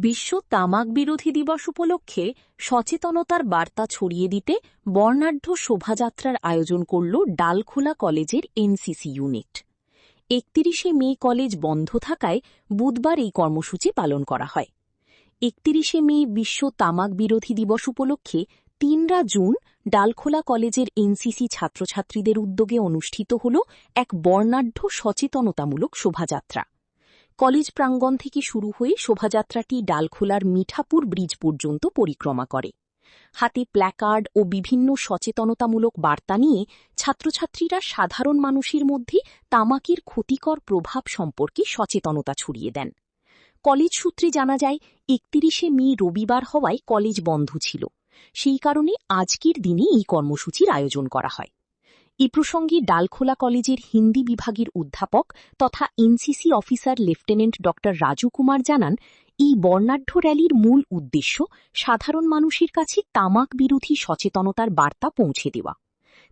বিশ্ব তামাক বিরোধী দিবস উপলক্ষে সচেতনতার বার্তা ছড়িয়ে দিতে বর্ণাঢ্য শোভাযাত্রার আয়োজন করল ডালখোলা কলেজের এনসিসি ইউনিট। ৩১শে মে কলেজ বন্ধ থাকায় বুধবার এই কর্মসূচি পালন করা হয়। ৩১শে মে বিশ্ব তামাক বিরোধী দিবস উপলক্ষে ৩ জুন ডালখোলা কলেজের এনসিসি ছাত্রছাত্রীদের উদ্যোগে অনুষ্ঠিত হল এক বর্ণাঢ্য সচেতনতামূলক শোভাযাত্রা। কলেজ প্রাঙ্গণ থেকে শুরু হয়ে শোভাযাত্রাটি ডালখোলার মিঠাপুর ব্রিজ পর্যন্ত পরিক্রমা করে। হাতে প্ল্যাকার্ড ও বিভিন্ন সচেতনতামূলক বার্তা নিয়ে ছাত্রছাত্রীরা সাধারণ মানুষের মধ্যে তামাকের ক্ষতিকর প্রভাব সম্পর্কে সচেতনতা ছড়িয়ে দেন। কলেজ সূত্রে জানা যায়, ৩১শে মে রবিবার হওয়ায় কলেজ বন্ধ ছিল, সেই কারণে আজকের দিনে এই কর্মসূচির আয়োজন করা হয়। এ প্রসঙ্গে ডালখোলা কলেজের হিন্দি বিভাগের অধ্যাপক তথা এনসিসি অফিসার লেফটেন্যান্ট ড রাজু কুমার জানান, এই বর্ণাঢ্য র্যালির মূল উদ্দেশ্য সাধারণ মানুষের কাছে তামাক বিরোধী সচেতনতার বার্তা পৌঁছে দেওয়া।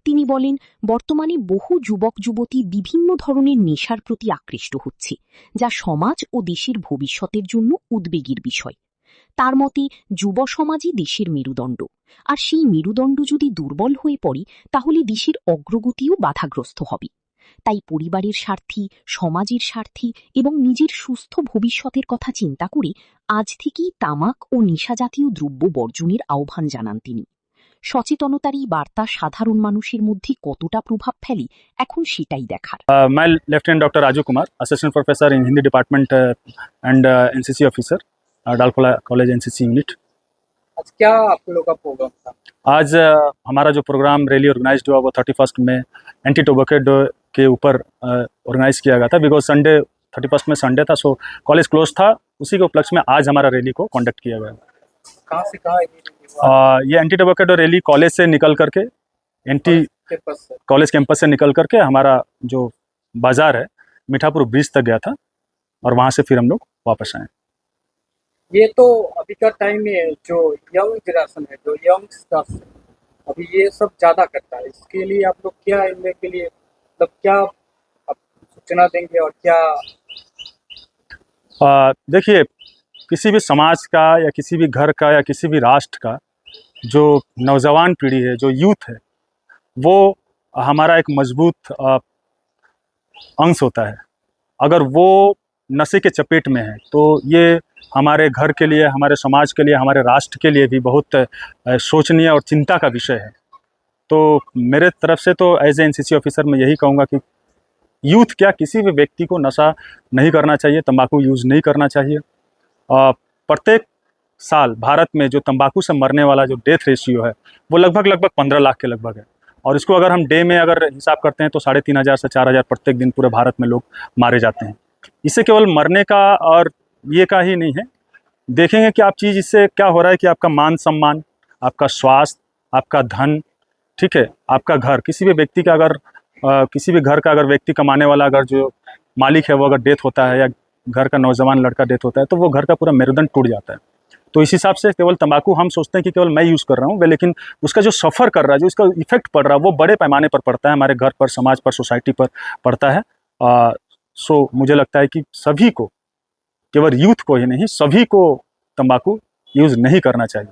তিনি বলেন, বর্তমানে বহু যুবক যুবতী বিভিন্ন ধরনের নেশার প্রতি আকৃষ্ট হচ্ছে, যা সমাজ ও দেশের ভবিষ্যতের জন্য উদ্বেগের বিষয়। তার মতে, যুব সমাজই দেশের মেরুদণ্ড, আর সেই মেরুদণ্ড যদি দুর্বল হয়ে পড়ে তাহলে দেশের অগ্রগতিও বাধাগ্রস্ত হবে। তাই পরিবারের স্বার্থে, সমাজের স্বার্থে এবং নিজের সুস্থ ভবিষ্যতের কথা চিন্তা করে আজ থেকেই তামাক ও নেশাজাতীয় দ্রব্য বর্জনের আহ্বান জানান তিনি। সচেতনতার এই বার্তা সাধারণ মানুষের মধ্যে কতটা প্রভাব ফেলে এখন সেটাই দেখার। मैं lieutenant doctor Raju Kumar, assistant professor in Hindi department and NCC officer, Dalkhola college NCC unit. आज क्या आप लोगों का प्रोग्राम था? आज हमारा जो प्रोग्राम रैली ऑर्गेनाइज्ड हुआ वो 31 में एंटी टोबैको डे के ऊपर ऑर्गेनाइज किया गया था, बिकॉज संडे 31 में संडे था, सो कॉलेज क्लोज था। उसी के उपलक्ष्य में आज हमारा रैली को कंडक्ट किया गया। कहाँ से कहाँ ये एंटी टोबैको रैली कॉलेज से निकल करके कॉलेज कैंपस से निकल करके हमारा जो बाजार है मीठापुर ब्रिज तक गया था, और वहाँ से फिर हम लोग वापस आए। ये तो अभी का टाइम में जो यंग जनरेशन है, जो यंगस्टर्स है, अभी ये सब ज़्यादा करता है। इसके लिए आप लोग क्या इनमें के लिए मतलब क्या आप सूचना देंगे और क्या? देखिए, किसी भी समाज का या किसी भी घर का या किसी भी राष्ट्र का जो नौजवान पीढ़ी है, जो यूथ है, वो हमारा एक मजबूत अंश होता है। अगर वो नशे के चपेट में है तो ये हमारे घर के लिए, हमारे समाज के लिए, हमारे राष्ट्र के लिए भी बहुत सोचनीय और चिंता का विषय है। तो मेरे तरफ से तो एज ए एनसीसी ऑफिसर मैं यही कहूँगा कि यूथ क्या, किसी भी व्यक्ति को नशा नहीं करना चाहिए, तंबाकू यूज़ नहीं करना चाहिए। प्रत्येक साल भारत में जो तंबाकू से मरने वाला जो डेथ रेशियो है वो लगभग 15 लाख के लगभग है, और इसको अगर हम डे में अगर हिसाब करते हैं तो 3500 से 4000 प्रत्येक दिन पूरे भारत में लोग मारे जाते हैं। इससे केवल मरने का और ये का ही नहीं है, देखेंगे कि आप चीज़ इससे क्या हो रहा है कि आपका मान सम्मान, आपका स्वास्थ्य, आपका धन, ठीक है, आपका घर, किसी भी व्यक्ति का अगर किसी भी घर का अगर व्यक्ति कमाने वाला अगर जो मालिक है वो अगर डेथ होता है, या घर का नौजवान लड़का डेथ होता है, तो वो घर का पूरा मेरुदंड टूट जाता है। तो इस हिसाब से केवल तंबाकू हम सोचते हैं कि केवल मैं यूज़ कर रहा हूँ, लेकिन उसका जो सफ़र कर रहा है, जो इसका इफेक्ट पड़ रहा है, वो बड़े पैमाने पर पड़ता है, हमारे घर पर, समाज पर, सोसाइटी पर पड़ता है। सो मुझे लगता है कि सभी को, केवल यूथ को ही नहीं, सभी को तंबाकू यूज़ नहीं करना चाहिए।